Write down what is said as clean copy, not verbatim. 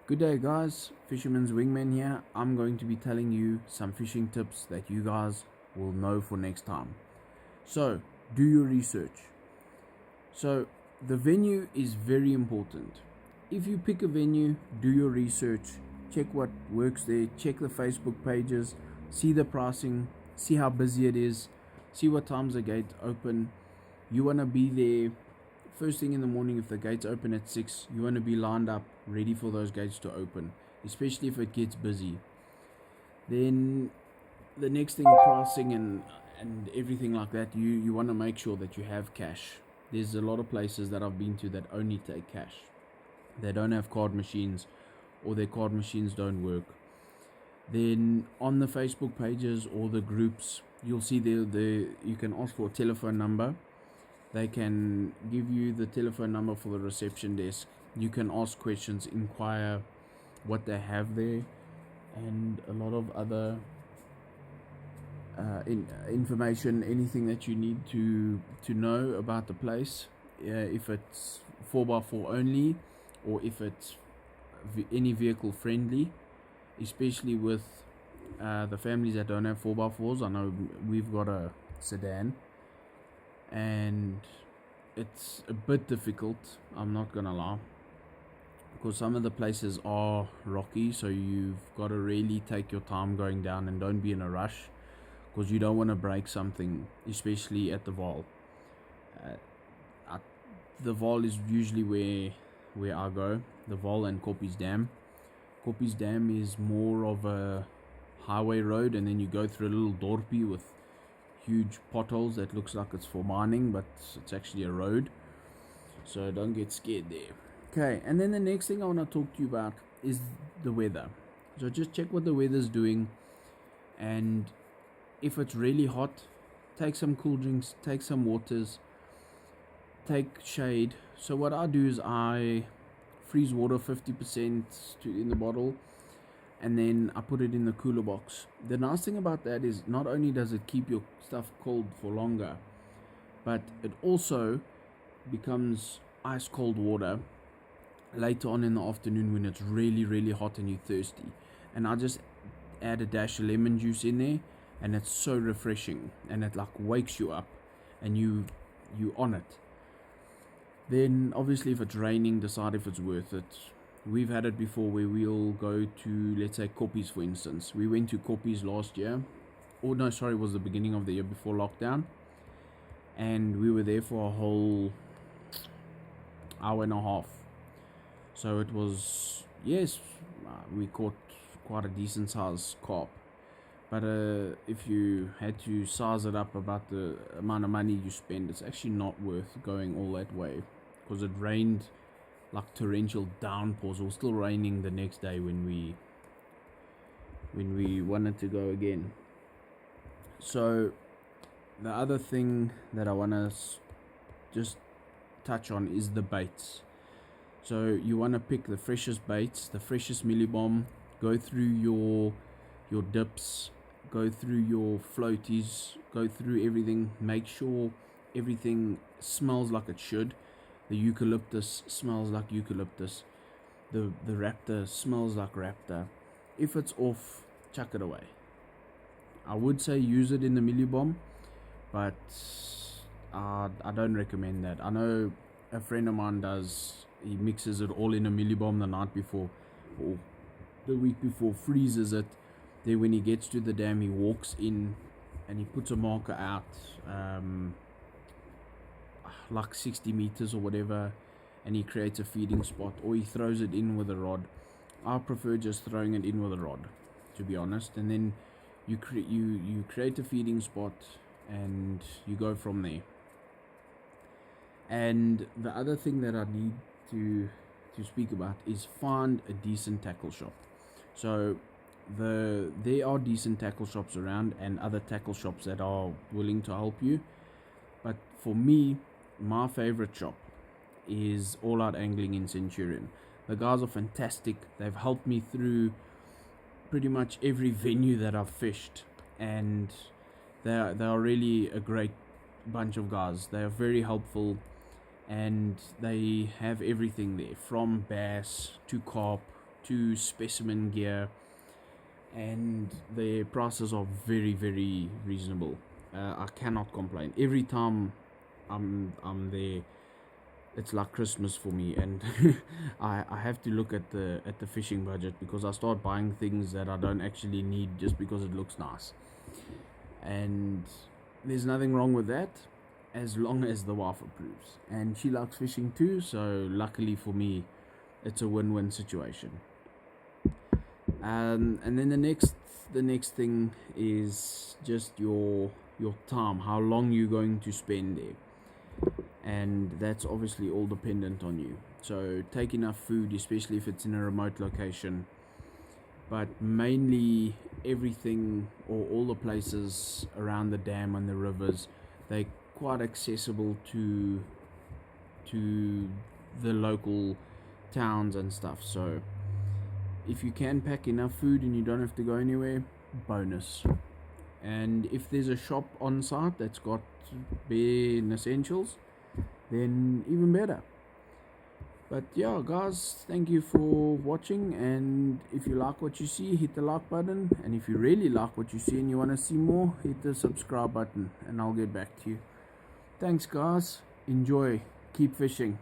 Good day guys, Fisherman's Wingman here. I'm going to be telling you some fishing tips that you guys will know for next time. So, do your research. So, the venue is very important. If you pick a venue, do your research, check what works there, check the Facebook pages, see the pricing, see how busy it is, see what times the gate open. You want to be there first thing in the morning. If the gates open at 6, you want to be lined up ready for those gates to open, especially if it gets busy. Then the next thing, pricing and everything like that, you want to make sure that you have cash. There's a lot of places that I've been to that only take cash. They don't have card machines, or their card machines don't work. Then on the Facebook pages or the groups, you'll see there you can ask for a telephone number. They can give you the telephone number for the reception desk. You can ask questions, inquire what they have there, and a lot of other information, anything that you need to know about the place. If it's 4x4 only, or if it's any vehicle friendly, especially with the families that don't have 4x4s. I know we've got a sedan, and it's a bit difficult, I'm not gonna lie, because some of the places are rocky, so you've got to really take your time going down and don't be in a rush, because you don't want to break something, especially at the Vaal. The Vaal is usually where I go, the Vaal and Koppies Dam. Koppies Dam is more of a highway road, and then you go through a little dorpie with huge potholes that looks like it's for mining, but it's actually a road, so don't get scared there. Okay, and then the next thing I want to talk to you about is the weather. So just check what the weather's doing, and if it's really hot, take some cool drinks, take some waters, take shade. So what I do is I freeze water 50% in the bottle, and then I put it in the cooler box. The nice thing about that is not only does it keep your stuff cold for longer, but it also becomes ice cold water later on in the afternoon when it's really hot and you're thirsty. And I just add a dash of lemon juice in there, and it's so refreshing, and it like wakes you up, and you on it. Then obviously if it's raining, decide if it's worth it. We've had it before where we'll go to, let's say, Koppies, for instance. We went to Koppies last year. It was the beginning of the year before lockdown. And we were there for a whole hour and a half. So it was, yes, we caught quite a decent size carp. But if you had to size it up about the amount of money you spend, it's actually not worth going all that way, because it rained like torrential downpours. It was still raining the next day when we wanted to go again. So the other thing that I want to just touch on is the baits. So you want to pick the freshest baits, the freshest millibomb. Go through your dips, go through your floaties, go through everything. Make sure everything smells like it should. The eucalyptus smells like eucalyptus. The raptor smells like raptor. If it's off, chuck it away. I would say use it in the millibomb, but I don't recommend that. I know a friend of mine does. He mixes it all in a millibomb the night before, or the week before, freezes it. Then when he gets to the dam, he walks in and he puts a marker out, like 60 meters or whatever, and he creates a feeding spot, or he throws it in with a rod. I prefer just throwing it in with a rod, to be honest, and then you create a feeding spot and you go from there. And the other thing that I need to speak about is find a decent tackle shop. So there are decent tackle shops around, and other tackle shops that are willing to help you. But for me, my favorite shop is All Out Angling in Centurion. The guys are fantastic. They've helped me through pretty much every venue that I've fished, and they are really a great bunch of guys. They are very helpful, and they have everything there, from bass to carp to specimen gear, and the prices are very, very reasonable. I cannot complain. Every time I'm there, it's like Christmas for me, and I have to look at the fishing budget, because I start buying things that I don't actually need just because it looks nice. And there's nothing wrong with that, as long as the wife approves, and she likes fishing too. So luckily for me, it's a win-win situation. And then the next thing is just your time, how long you're going to spend there, and that's obviously all dependent on you. So take enough food, especially if it's in a remote location, but mainly everything, or all the places around the dam and the rivers, they're quite accessible to the local towns and stuff. So if you can pack enough food and you don't have to go anywhere, bonus. And if there's a shop on site that's got bare essentials, then even better. But yeah, guys, thank you for watching, and if you like what you see, hit the like button, and if you really like what you see and you want to see more, hit the subscribe button, and I'll get back to you. Thanks, guys. Enjoy. Keep fishing.